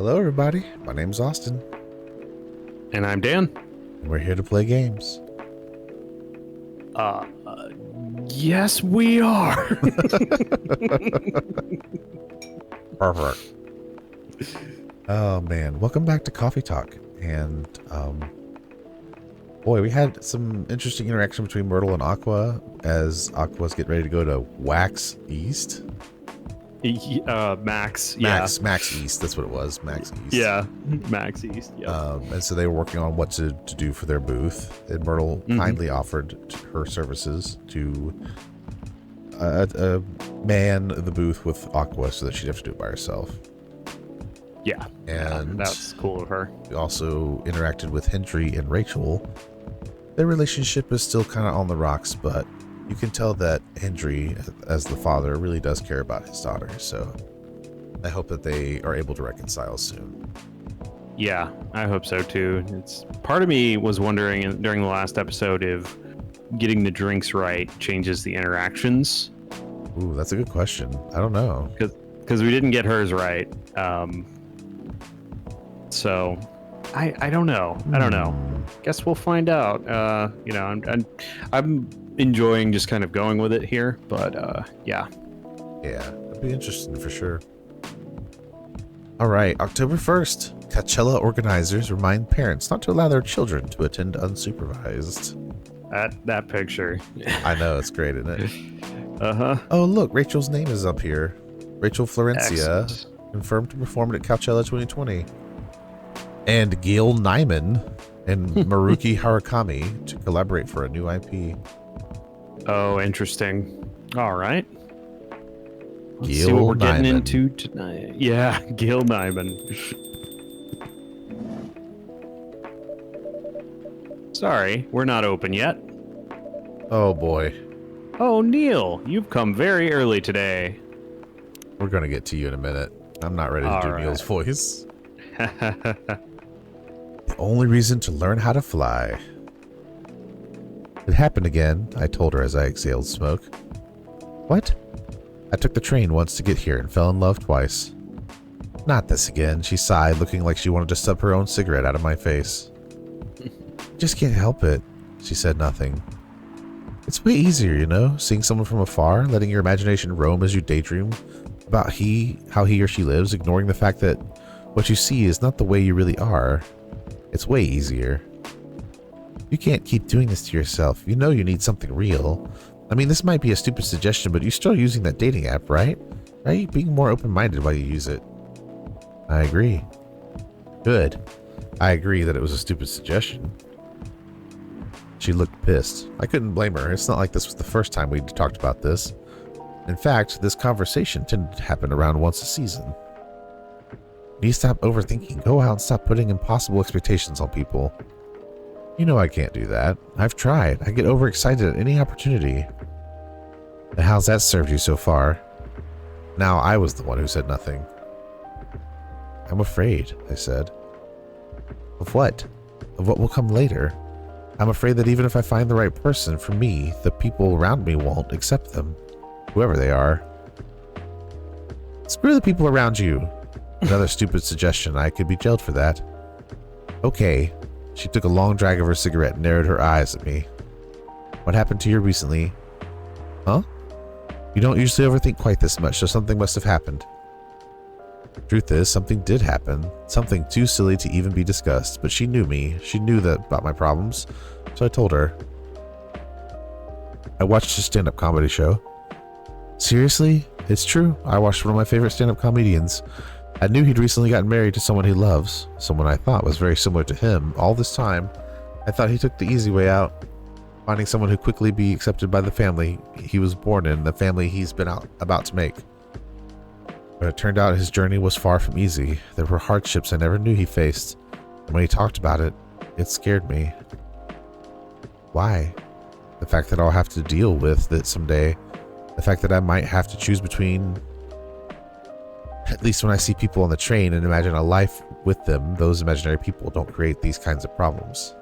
Hello, everybody. My name's Austin, And I'm Dan. and we're here to play games. Uh, yes, we are. Perfect. Oh, man. Welcome back to Coffee Talk. And, boy, we had some interesting interaction between Myrtle and Aqua as Aqua's getting ready to go to Wax East. Max. Max East. That's what it was. Max East. Yeah. Max East. Yeah. And so they were working on what to do for their booth. And Myrtle kindly offered her services to man the booth with Aqua so that she'd have to do it by herself. Yeah. And that's cool of her. we also interacted with Hendry and Rachel. Their relationship is still kind of on the rocks, but you can tell that Hendry, as the father, really does care about his daughter. So I hope that they are able to reconcile soon. Yeah, I hope so too. It's part of me was wondering during the last episode if getting the drinks right changes the interactions. Ooh, that's a good question. I don't know. Because we didn't get hers right. So I don't know. I don't know. Guess we'll find out. I'm enjoying just kind of going with it here, but yeah. Yeah, it'd be interesting for sure. All right, October 1st, Coachella organizers remind parents not to allow their children to attend unsupervised. That picture. I know, it's great, isn't it? Uh-huh. Oh, look, Rachel's name is up here. Rachel Florencia, Excellent. confirmed to perform at Coachella 2020. And Gail Nyman and Maruki Harakami to collaborate for a new IP. Oh, interesting. All right. Let's see Gil what we're getting Nyman. into tonight. Yeah, Gil Nyman. Sorry, we're not open yet. Oh boy, Oh, Neil, you've come very early today. we're gonna get to you in a minute. I'm not ready to All do right. Neil's voice. The only reason to learn how to fly. It happened again, I told her as I exhaled smoke. What? I took the train once to get here and fell in love twice. Not this again, she sighed, looking like she wanted to stub her own cigarette out of my face. Just can't help it, she said nothing. It's way easier, you know, seeing someone from afar, letting your imagination roam as you daydream about how he or she lives, ignoring the fact that what you see is not the way you really are. It's way easier. You can't keep doing this to yourself. You know you need something real. I mean, this might be a stupid suggestion, but you're still using that dating app, right? Right? Being more open-minded while you use it. I agree. Good. I agree that it was a stupid suggestion. She looked pissed. I couldn't blame her. It's not like this was the first time we'd talked about this. In fact, this conversation tended to happen around once a season. You stop overthinking. Go out and stop putting impossible expectations on people. You know I can't do that. I've tried. I get overexcited at any opportunity. And how's that served you so far? Now I was the one who said nothing. I'm afraid, I said. Of what? Of what will come later? I'm afraid that even if I find the right person for me, the people around me won't accept them, whoever they are. Screw the people around you. Another stupid suggestion. I could be jailed for that. Okay. She took a long drag of her cigarette and narrowed her eyes at me. What happened to you recently? Huh? You don't usually overthink quite this much, so something must have happened. Truth is, something did happen. Something too silly to even be discussed, but she knew me. She knew that about my problems, so I told her. I watched a stand-up comedy show. Seriously? It's true. I watched one of my favorite stand-up comedians. I knew he'd recently gotten married to someone he loves, someone I thought was very similar to him. All this time, I thought he took the easy way out, finding someone who'd quickly be accepted by the family he was born in, the family he's been about to make. But it turned out his journey was far from easy. There were hardships I never knew he faced, and when he talked about it, it scared me. Why? The fact that I'll have to deal with it someday, the fact that I might have to choose between... At least when I see people on the train and imagine a life with them, those imaginary people don't create these kinds of problems.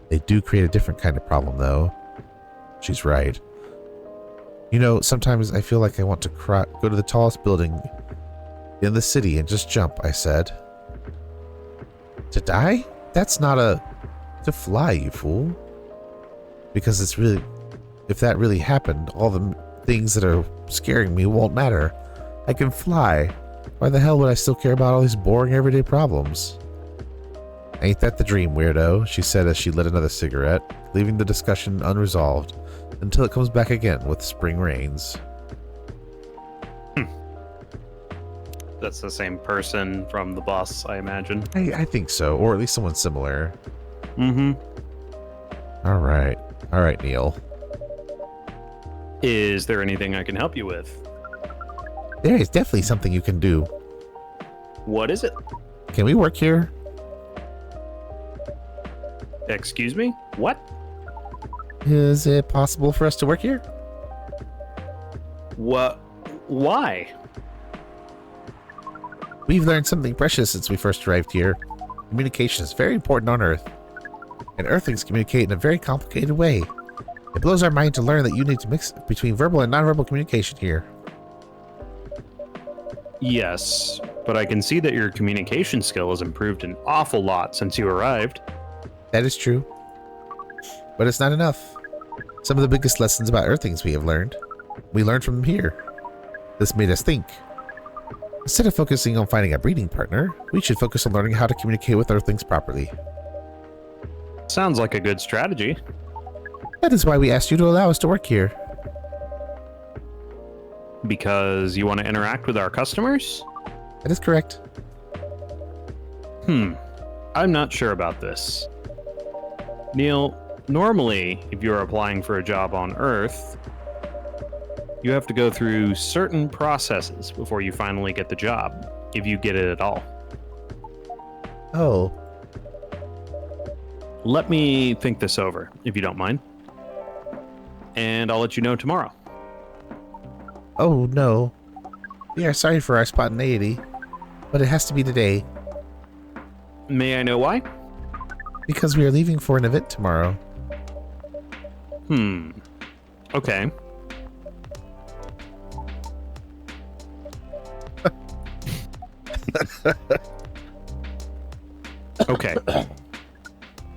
They do create a different kind of problem, though. She's right. You know, sometimes I feel like I want to go to the tallest building In the city and just jump, I said. To die? That's not a... To fly, you fool. Because it's really... If that really happened, all the things that are scaring me won't matter. I can fly. Why the hell would I still care about all these boring everyday problems? Ain't that the dream, weirdo? She said as she lit another cigarette, leaving the discussion unresolved until it comes back again with spring rains. That's the same person from the bus, I imagine. I think so, or at least someone similar. Mm-hmm. All right, Neil. Is there anything I can help you with? There is definitely something you can do. What is it? Can we work here? Excuse me? What? Is it possible for us to work here? What? Why? We've learned something precious since we first arrived here. Communication is very important on Earth. And Earthlings communicate in a very complicated way. It blows our mind to learn that you need to mix between verbal and nonverbal communication here. Yes, but I can see that your communication skill has improved an awful lot since you arrived. That is true. But it's not enough. Some of the biggest lessons about Earthlings we learned from them here. This made us think. Instead of focusing on finding a breeding partner, we should focus on learning how to communicate with Earthlings properly. Sounds like a good strategy. That is why we asked you to allow us to work here. Because you want to interact with our customers? That is correct. I'm not sure about this. Neil, normally, if you're applying for a job on Earth, you have to go through certain processes before you finally get the job, if you get it at all. Oh. Let me think this over, if you don't mind. And I'll let you know tomorrow. Oh, no. We are sorry for our spontaneity, but it has to be today. May I know why? Because we are leaving for an event tomorrow. Okay. Okay.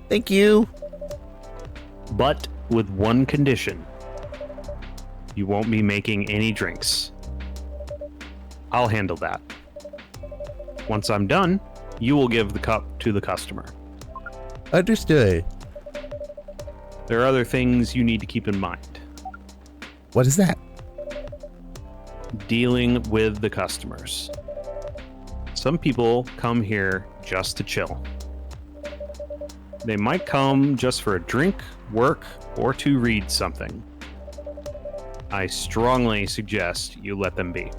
Thank you. But with one condition. You won't be making any drinks. I'll handle that. Once I'm done, you will give the cup to the customer. Understood. There are other things you need to keep in mind. What is that? Dealing with the customers. Some people come here just to chill. They might come just for a drink, work, or to read something. I strongly suggest you let them be.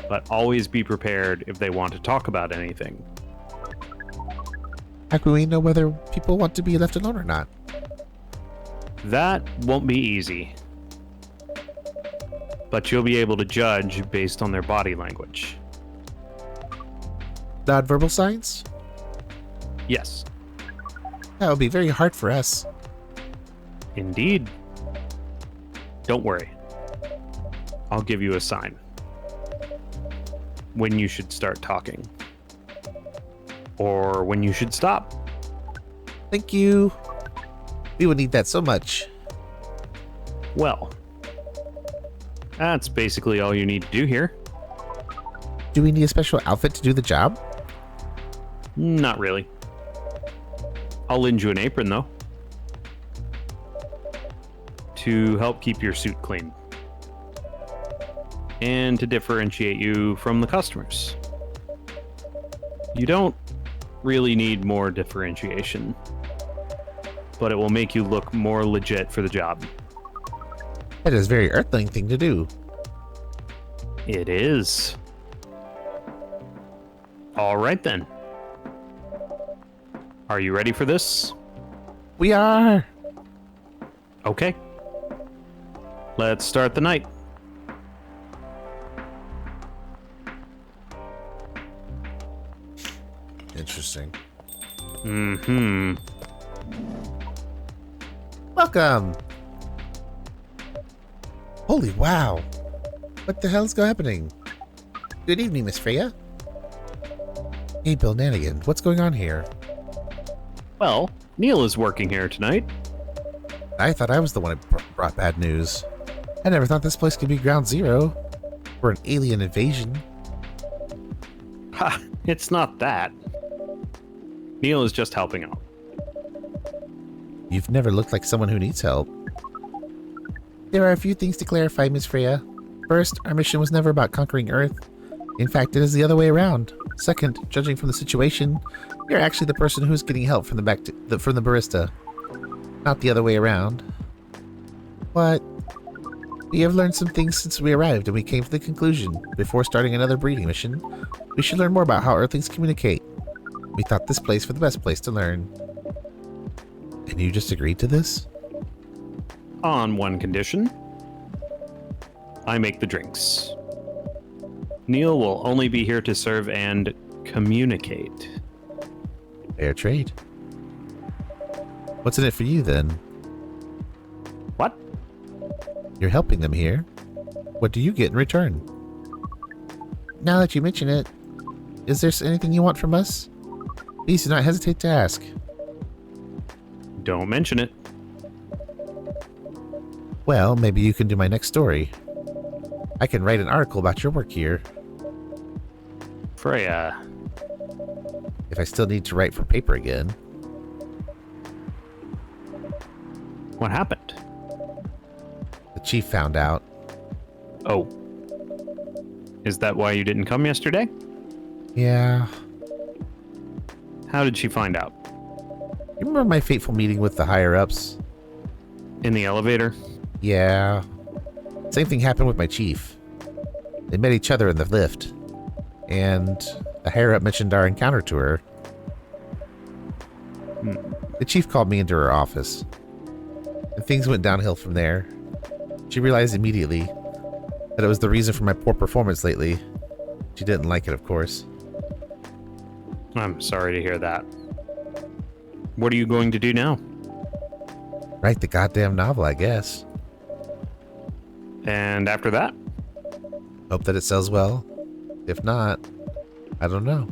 But always be prepared if they want to talk about anything. How can we know whether people want to be left alone or not? That won't be easy. But you'll be able to judge based on their body language. Non-verbal signs? Yes, That would be very hard for us. indeed. Don't worry. I'll give you a sign. When you should start talking. Or when you should stop. Thank you. We would need that so much. Well, that's basically all you need to do here. Do we need a special outfit to do the job? Not really. I'll lend you an apron, though. To help keep your suit clean. And to differentiate you from the customers. You don't really need more differentiation. But it will make you look more legit for the job. That is a very Earthling thing to do. It is. All right, then. Are you ready for this? We are. Okay. Let's start the night. Interesting. Mm-hmm. Welcome. Holy wow. What the hell's happening? Good evening, Miss Freya. Hey, Bill Nanigan, what's going on here? Well, Neil is working here tonight. I thought I was the one who brought bad news. I never thought this place could be ground zero for an alien invasion. Ha! It's not that. Neil is just helping out. You've never looked like someone who needs help. There are a few things to clarify, Miss Freya. First, our mission was never about conquering Earth. In fact, it is the other way around. Second, judging from the situation, you're actually the person who's getting help from from the barista, not the other way around. But we have learned some things since we arrived, and we came to the conclusion, before starting another breeding mission, we should learn more about how Earthlings communicate. We thought this place was the best place to learn. And you just agreed to this? On one condition. I make the drinks. Neil will only be here to serve and communicate. Fair trade. What's in it for you, then? What? You're helping them here. What do you get in return? Now that you mention it, is there anything you want from us? Please do not hesitate to ask. Don't mention it. Well, maybe you can do my next story. I can write an article about your work here. Freya. If I still need to write for paper again. What happened? The chief found out. Oh. Is that why you didn't come yesterday? Yeah. How did she find out? You remember my fateful meeting with the higher-ups? In the elevator? Yeah. Same thing happened with my chief. They met each other in the lift. And the higher-up mentioned our encounter to her. The chief called me into her office. And things went downhill from there. She realized immediately that it was the reason for my poor performance lately. She didn't like it, of course. I'm sorry to hear that. What are you going to do now? Write the goddamn novel, I guess. And after that? Hope that it sells well. If not, I don't know.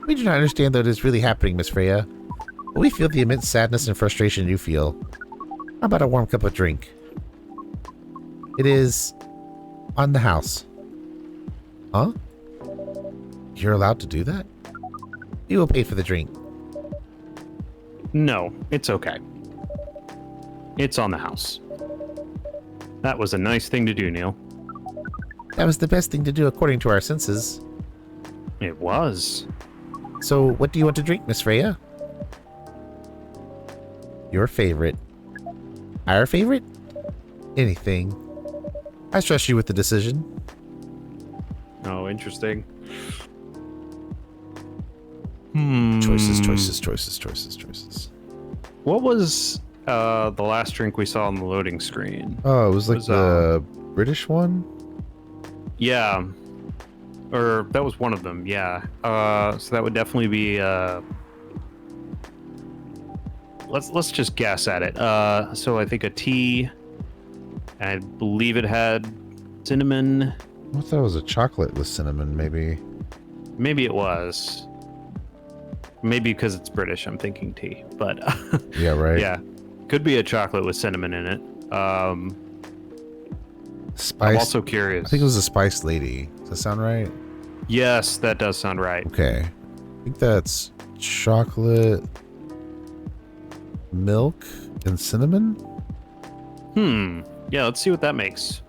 We do not understand that it is really happening, Miss Freya. But we feel the immense sadness and frustration you feel. How about a warm cup of drink? It is on the house. Huh? You're allowed to do that? You will pay for the drink. No, it's okay. It's on the house. That was a nice thing to do, Neil. That was the best thing to do according to our senses. It was. So, what do you want to drink, Miss Freya? Your favorite. Our favorite? Anything. I trust you with the decision. Oh, interesting. Choices. What was the last drink we saw on the loading screen? Oh, it was like the British one? Yeah. Or that was one of them, yeah. So that would definitely be let's just guess at it. So I think a tea. I believe it had cinnamon. I thought it was a chocolate with cinnamon, maybe. Maybe it was. Maybe because it's British, I'm thinking tea. But Yeah, right. yeah, could be a chocolate with cinnamon in it. Spice. I'm also curious. I think it was a Spice Lady. Does that sound right? Yes, that does sound right. Okay. I think that's chocolate, milk, and cinnamon? Yeah, let's see what that makes.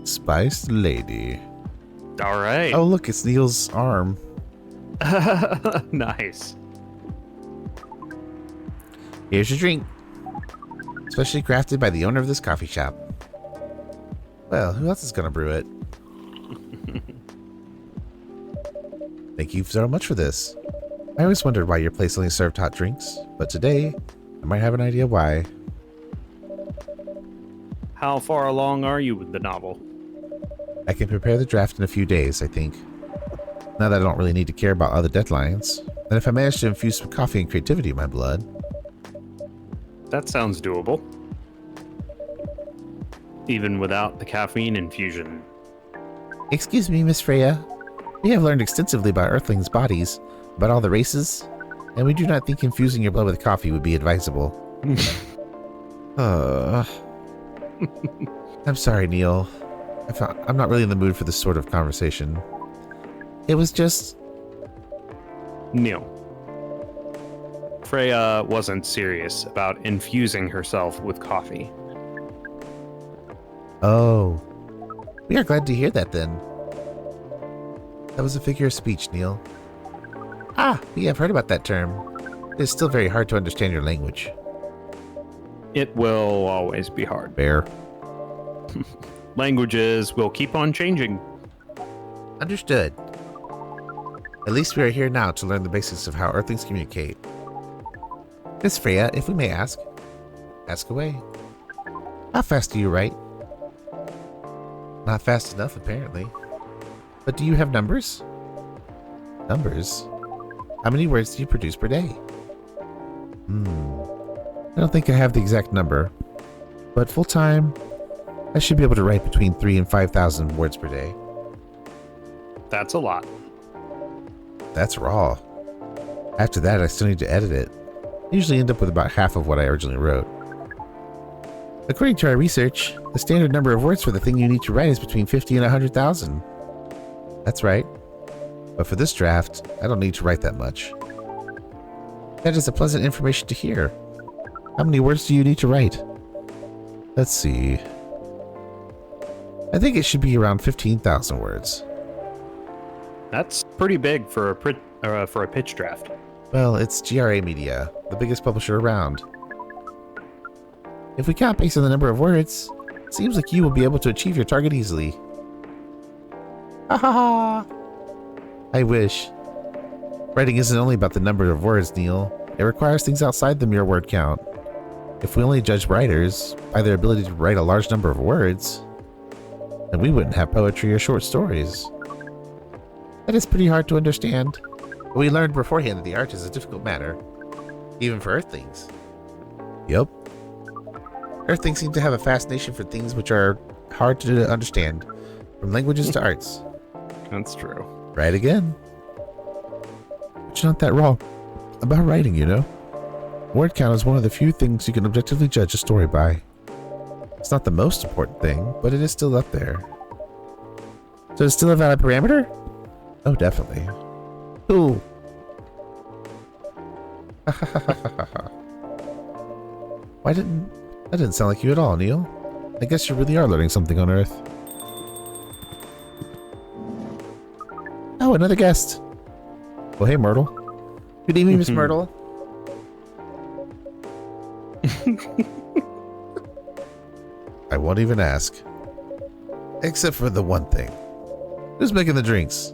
Spice Lady. All right. Oh, look, it's Neil's arm. Nice. Here's your drink. Specially crafted by the owner of this coffee shop. Well, who else is going to brew it? Thank you so much for this. I always wondered why your place only served hot drinks, but today, I might have an idea why. How far along are you with the novel? I can prepare the draft in a few days, I think. Now that I don't really need to care about other deadlines, and if I manage to infuse some coffee and creativity in my blood, That sounds doable. Even without the caffeine infusion. Excuse me, Miss Freya. We have learned extensively about Earthlings' bodies, about all the races, and we do not think infusing your blood with coffee would be advisable. I'm sorry, Neil. I'm not really in the mood for this sort of conversation. It was just... Neil. Freya wasn't serious about infusing herself with coffee. Oh. We are glad to hear that, then. That was a figure of speech, Neil. Ah, we have heard about that term. It is still very hard to understand your language. It will always be hard. Fair. Languages will keep on changing. Understood. At least we are here now to learn the basics of how Earthlings communicate. Miss Freya, if we may ask. Ask away. How fast do you write? Not fast enough, apparently. But do you have numbers? Numbers? How many words do you produce per day? I don't think I have the exact number, but full-time, I should be able to write between 3,000 and 5,000 words per day. That's a lot. That's raw. After that, I still need to edit it. I usually end up with about half of what I originally wrote. According to our research, the standard number of words for the thing you need to write is between 50 and 100,000. That's right. But for this draft, I don't need to write that much. That is a pleasant information to hear. How many words do you need to write? Let's see. I think it should be around 15,000 words. That's pretty big for a pitch draft. Well, it's GRA Media, the biggest publisher around. If we count based on the number of words, it seems like you will be able to achieve your target easily. Ha ha ha! I wish. Writing isn't only about the number of words, Neil. It requires things outside the mere word count. If we only judge writers by their ability to write a large number of words, then we wouldn't have poetry or short stories. That is pretty hard to understand. But we learned beforehand that the art is a difficult matter, even for Earthlings. Yep. Earthlings seem to have a fascination for things which are hard to understand, from languages to arts. That's true. Right again. But you're not that wrong about writing, you know? Word count is one of the few things you can objectively judge a story by. It's not the most important thing, but it is still up there. So it's still a valid parameter? Oh, definitely. Ooh. That didn't sound like you at all, Neil. I guess you really are learning something on Earth. Oh, another guest. Well, hey, Myrtle. Good evening, Miss Myrtle. I won't even ask. Except for the one thing. Who's making the drinks?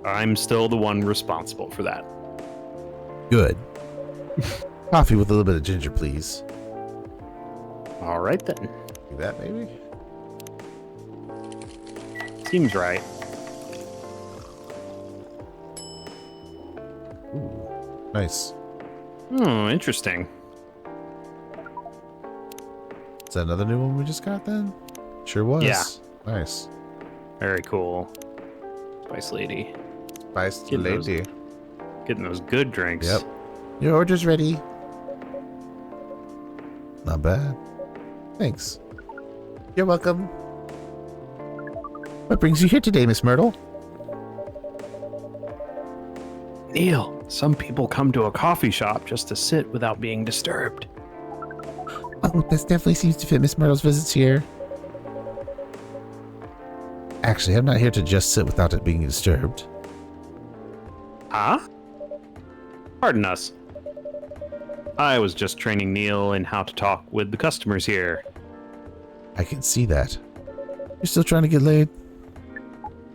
I'm still the one responsible for that. Good. Coffee with a little bit of ginger, please. All right, then. Do that, maybe? Seems right. Ooh, nice. Oh, interesting. Is that another new one we just got then? Sure was. Yeah. Nice. Very cool. Spice Lady. Spice Getting lady. Getting those good drinks. Yep. Your order's ready. Not bad. Thanks. You're welcome. What brings you here today, Miss Myrtle? Neil, some people come to a coffee shop just to sit without being disturbed. Oh, that definitely seems to fit Miss Myrtle's visits here. Actually, I'm not here to just sit without it being disturbed. Huh? Pardon us. I was just training Neil in how to talk with the customers here. I can see that. You're still trying to get laid?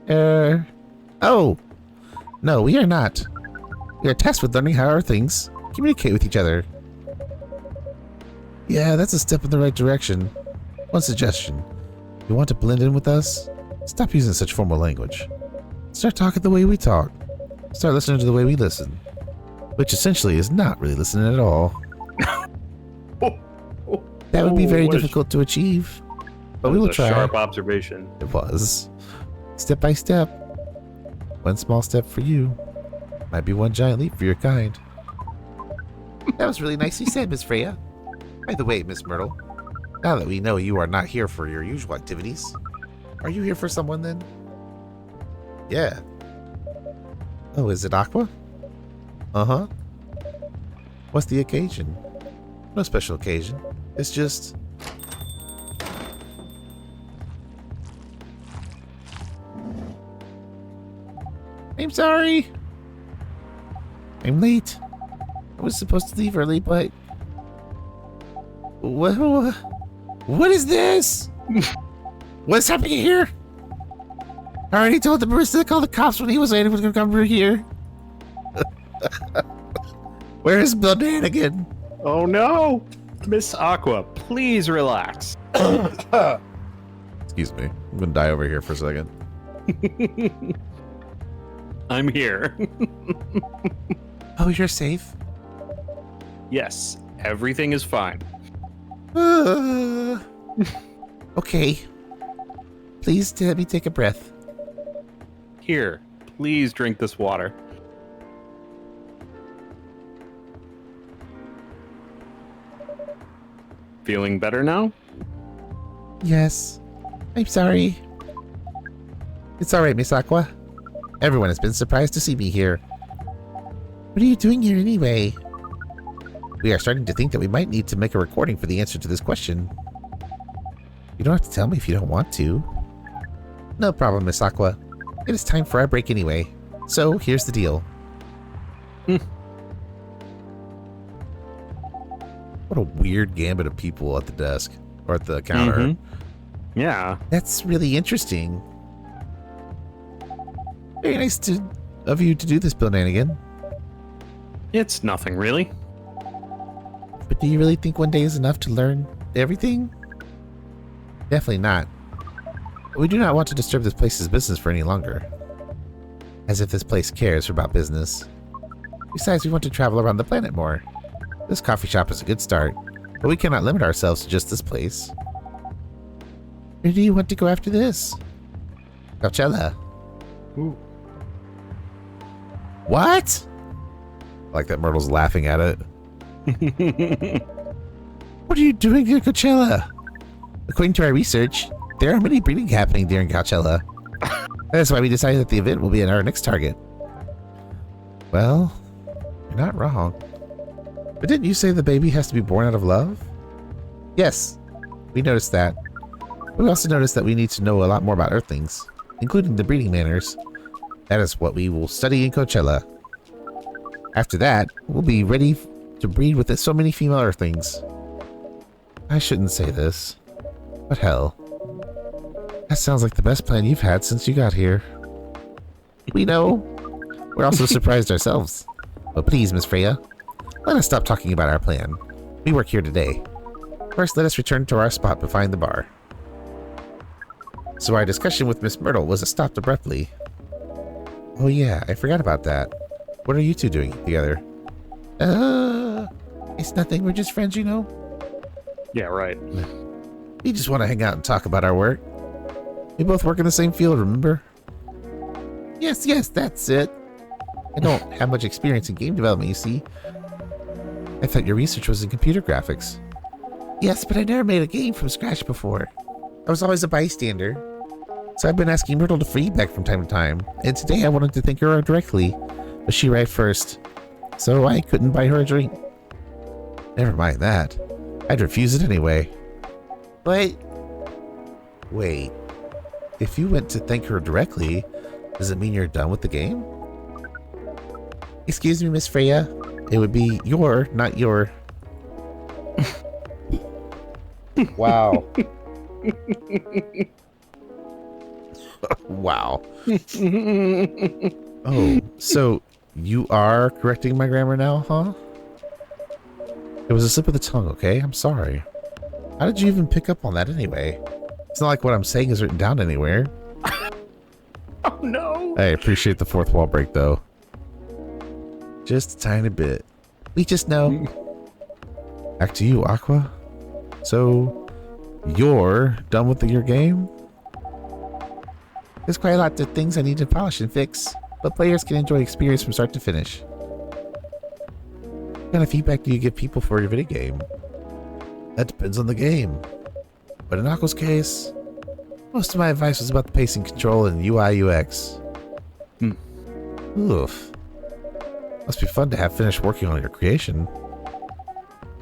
Oh! No, we are not. We are tasked with learning how our things communicate with each other. Yeah, that's a step in the right direction. One suggestion. You want to blend in with us? Stop using such formal language. Start talking the way we talk. Start listening to the way we listen. Which essentially is not really listening at all. That would be very what a difficult to achieve. But that we was will a try. sharp observation. It was. Step by step. One small step for you. Might be one giant leap for your kind. That was really nicely said, Miss Freya. By the way, Miss Myrtle, now that we know you are not here for your usual activities, are you here for someone then? Yeah. Oh, is it Aqua? Uh-huh. What's the occasion? No special occasion. It's just... I'm sorry. I'm late. I was supposed to leave early, but... What is this? What's happening here? I already told the barista to call the cops when he was late and was going to come through here. Where is Bill Danigan? Oh no! Miss Aqua, please relax. Excuse me. I'm going to die over here for a second. I'm here. Oh, you're safe? Yes, everything is fine. Okay. Please let me take a breath. Here, please drink this water. Feeling better now? Yes. I'm sorry. It's alright, Miss Aqua. Everyone has been surprised to see me here. What are you doing here anyway? We are starting to think that we might need to make a recording for the answer to this question. You don't have to tell me if you don't want to. No problem, Miss Aqua. It is time for our break anyway. So, here's the deal. What a weird gambit of people at the desk. Or at the counter. Mm-hmm. Yeah. That's really interesting. Very nice of you to do this, Bill Danigan. It's nothing really. But do you really think one day is enough to learn everything? Definitely not. We do not want to disturb this place's business for any longer. As if this place cares about business. Besides, we want to travel around the planet more. This coffee shop is a good start, but we cannot limit ourselves to just this place. Where do you want to go after this? Coachella. Ooh. What? I like that Myrtle's laughing at it. What are you doing at Coachella? According to our research, there are many breeding happening during Coachella. That's why we decided that the event will be our next target. Well, you're not wrong. But didn't you say the baby has to be born out of love? Yes, we noticed that. We also noticed that we need to know a lot more about Earthlings, including the breeding manners. That is what we will study in Coachella. After that, we'll be ready to breed with so many female Earthlings. I shouldn't say this, but hell. That sounds like the best plan you've had since you got here. We know. We're also surprised ourselves. But please, Miss Freya, let us stop talking about our plan. We work here today. First, let us return to our spot behind the bar. So our discussion with Miss Myrtle was stopped abruptly. Oh yeah, I forgot about that. What are you two doing together? It's nothing. We're just friends, you know? Yeah, right. We just want to hang out and talk about our work. We both work in the same field, remember? Yes, that's it. I don't have much experience in game development, you see. I thought your research was in computer graphics. Yes, but I never made a game from scratch before. I was always a bystander. So I've been asking Myrtle for feedback from time to time, and today I wanted to thank her directly, but she arrived first, so I couldn't buy her a drink. Never mind that. I'd refuse it anyway. But... wait. If you went to thank her directly, does it mean you're done with the game? Excuse me, Miss Freya. It would be your, not your... Wow. Wow. Oh, so you are correcting my grammar now, huh? It was a slip of the tongue, okay? I'm sorry. How did you even pick up on that anyway? It's not like what I'm saying is written down anywhere. Oh no! I appreciate the fourth wall break, though. Just a tiny bit. We just know. Back to you, Aqua. So, you're done with your game? There's quite a lot of things I need to polish and fix, but players can enjoy experience from start to finish. What kind of feedback do you give people for your video game? That depends on the game. But in Aqua's case, most of my advice was about the pacing control and UI UX. Oof. Must be fun to have finished working on your creation.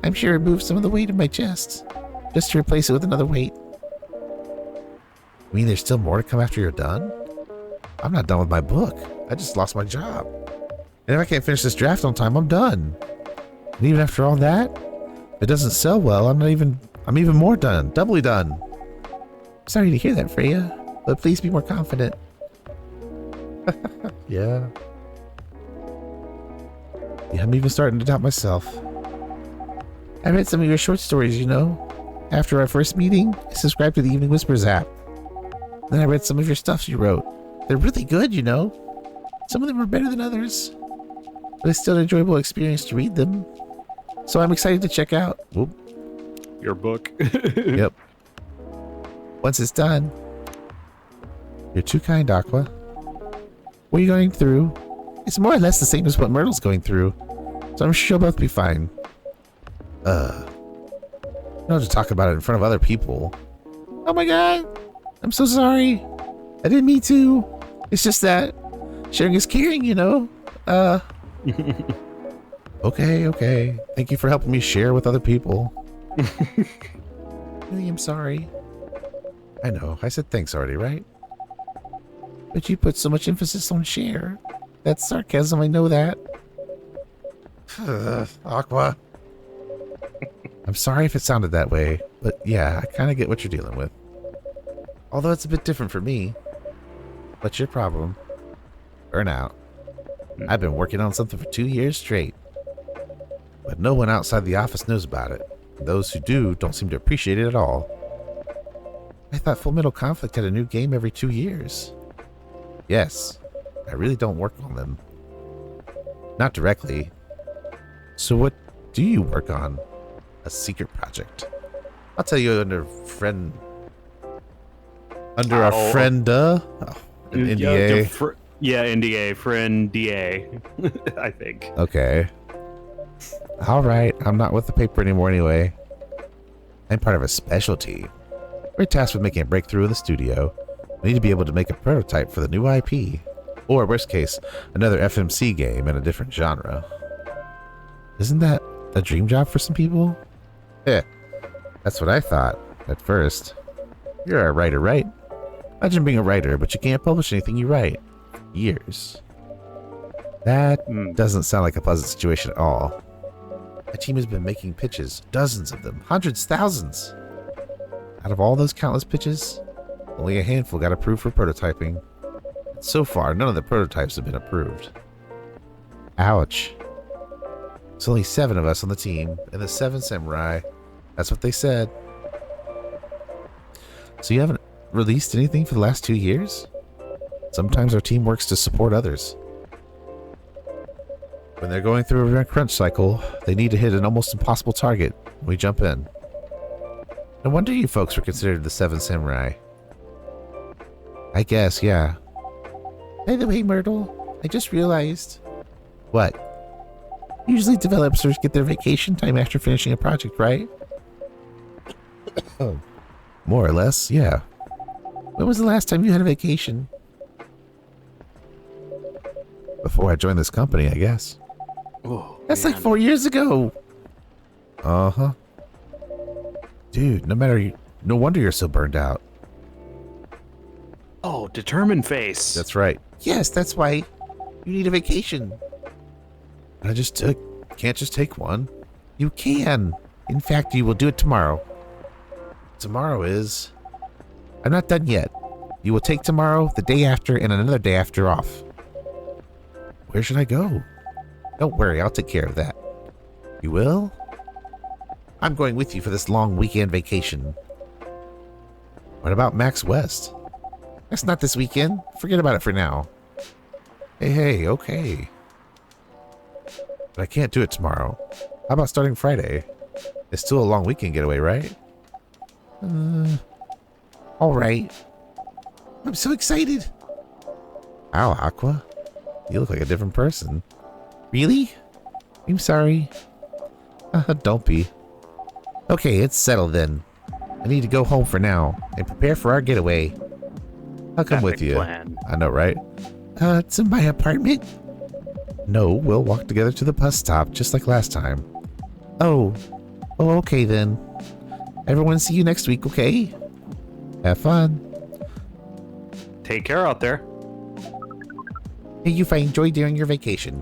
I'm sure it removed some of the weight of my chest, just to replace it with another weight. You mean there's still more to come after you're done? I'm not done with my book. I just lost my job. And if I can't finish this draft on time, I'm done. And even after all that, if it doesn't sell well, I'm even more done. Doubly done. Sorry to hear that, Freya, but please be more confident. Yeah. Yeah, I'm even starting to doubt myself. I read some of your short stories, you know. After our first meeting, I subscribed to the Evening Whispers app. Then I read some of your stuff you wrote. They're really good, you know. Some of them are better than others, but it's still an enjoyable experience to read them. So I'm excited to check out. Whoop. Your book. Yep. Once it's done. You're too kind, Aqua. What are you going through? It's more or less the same as what Myrtle's going through, so I'm sure you'll both be fine. You don't have to talk about it in front of other people. Oh my god! I'm so sorry. I didn't mean to. It's just that sharing is caring, you know? Okay. Thank you for helping me share with other people. Really, I'm sorry. I know, I said thanks already, right? But you put so much emphasis on share. That's sarcasm, I know that. Aqua. I'm sorry if it sounded that way, but yeah, I kind of get what you're dealing with. Although it's a bit different for me. What's your problem? Burnout. I've been working on something for 2 years straight. But no one outside the office knows about it. And those who do don't seem to appreciate it at all. I thought Full Metal Conflict had a new game every 2 years. Yes, I really don't work on them. Not directly. So what do you work on? A secret project. I'll tell you under friend... Under a friend, an NDA. Yeah, NDA, friend DA, I think. Okay. Alright, I'm not with the paper anymore anyway. I'm part of a special team. We're tasked with making a breakthrough in the studio. We need to be able to make a prototype for the new IP. Or, worst case, another FMC game in a different genre. Isn't that a dream job for some people? That's what I thought, at first. You're a writer, right? Imagine being a writer, but you can't publish anything you write. Years. That doesn't sound like a pleasant situation at all. My team has been making pitches, dozens of them, hundreds, thousands. Out of all those countless pitches, only a handful got approved for prototyping. So far, none of the prototypes have been approved. Ouch. There's only 7 of us on the team, and the 7 samurai. That's what they said. So you haven't released anything for the last 2 years? Sometimes our team works to support others. When they're going through a crunch cycle, they need to hit an almost impossible target. We jump in. No wonder you folks were considered the 7 samurai. I guess, yeah. By the way, Myrtle, I just realized... What? Usually developers get their vacation time after finishing a project, right? More or less, yeah. When was the last time you had a vacation? Before I joined this company, I guess. Oh, that's man. Like 4 years ago. Uh-huh. Dude, no wonder you're so burned out. Oh, determined face. That's right. Yes, that's why you need a vacation. Can't just take one. You can. In fact, you will do it tomorrow. Tomorrow is... I'm not done yet. You will take tomorrow, the day after, and another day after off. Where should I go? Don't worry, I'll take care of that. You will? I'm going with you for this long weekend vacation. What about Max West? That's not this weekend. Forget about it for now. Hey, okay. But I can't do it tomorrow. How about starting Friday? It's still a long weekend getaway, right? All right. I'm so excited. Ow, Aqua. You look like a different person. Really? I'm sorry. Don't be. Okay, it's settled then. I need to go home for now and prepare for our getaway. I'll come with Epic you. plan. I know, right? It's in my apartment. No, we'll walk together to the bus stop, just like last time. Oh, okay then. Everyone see you next week, okay? Have fun. Take care out there. Hey, you enjoy during your vacation.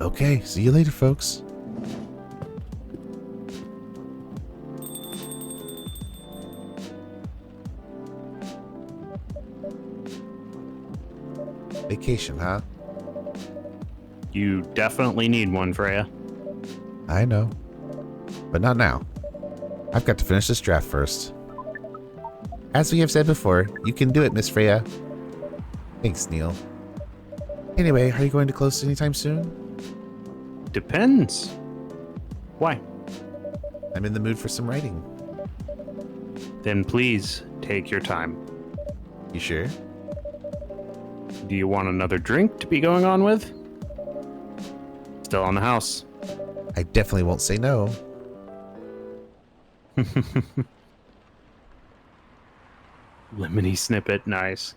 Okay, see you later, folks. Vacation, huh? You definitely need one, Freya. I know. But not now. I've got to finish this draft first. As we have said before, you can do it, Miss Freya. Thanks, Neil. Anyway, are you going to close anytime soon? Depends. Why? I'm in the mood for some writing. Then please take your time. You sure? Do you want another drink to be going on with? Still on the house. I definitely won't say no. Lemony snippet, nice.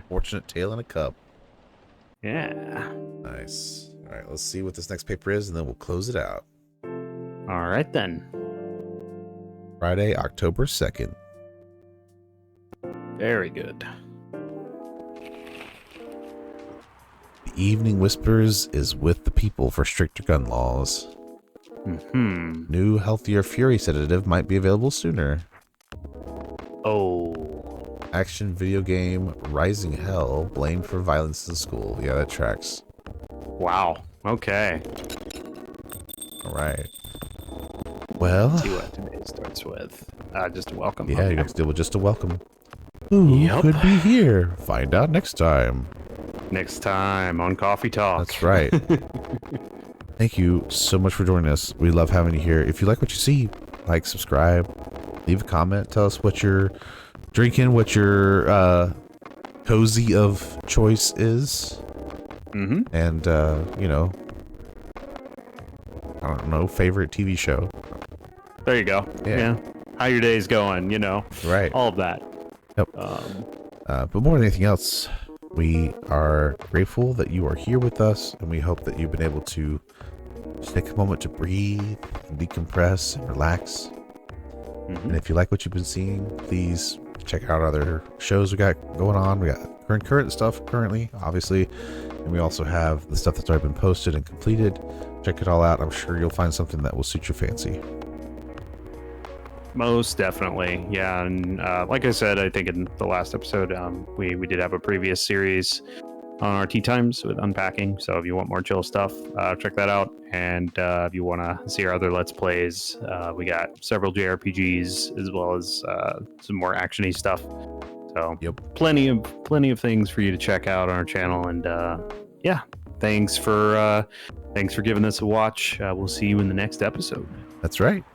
Fortunate tale in a cup. Yeah. Nice. All right, let's see what this next paper is, and then we'll close it out. All right then. Friday, October 2nd. Very good. The Evening Whispers is with the people for stricter gun laws. New, healthier Fury sedative might be available sooner. Oh. Action video game Rising Hell blamed for violence in school. Yeah, that tracks. Wow. Okay. All right. Well, Let's see what today starts with. Just a welcome. yeah, Okay. you have to deal with just a welcome. Who Yep. could be here? Find out next time. Next time on Coffee Talk. That's right. Thank you so much for joining us. We love having you here. If you like what you see, like, subscribe, leave a comment, tell us what you're drinking, what your cozy of choice is. And, you know, I don't know, favorite TV show. There you go. Yeah. How your day's going, you know. Right. All of that. Yep. But more than anything else, we are grateful that you are here with us, and we hope that you've been able to just take a moment to breathe and decompress and relax. And if you like what you've been seeing, please check out other shows we got going on. We got current stuff currently, obviously, and we also have the stuff that's already been posted and completed. Check it all out. I'm sure you'll find something that will suit your fancy. Most definitely. Yeah. And like I said, I think in the last episode, we did have a previous series on our tea times with unpacking. So if you want more chill stuff, check that out. And if you want to see our other Let's Plays, we got several JRPGs as well as some more actiony stuff. So plenty of things for you to check out on our channel. And yeah, thanks for giving this a watch. We'll see you in the next episode. That's right.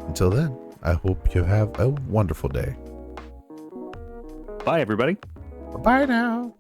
Until then, I hope you have a wonderful day. Bye, everybody. Bye now.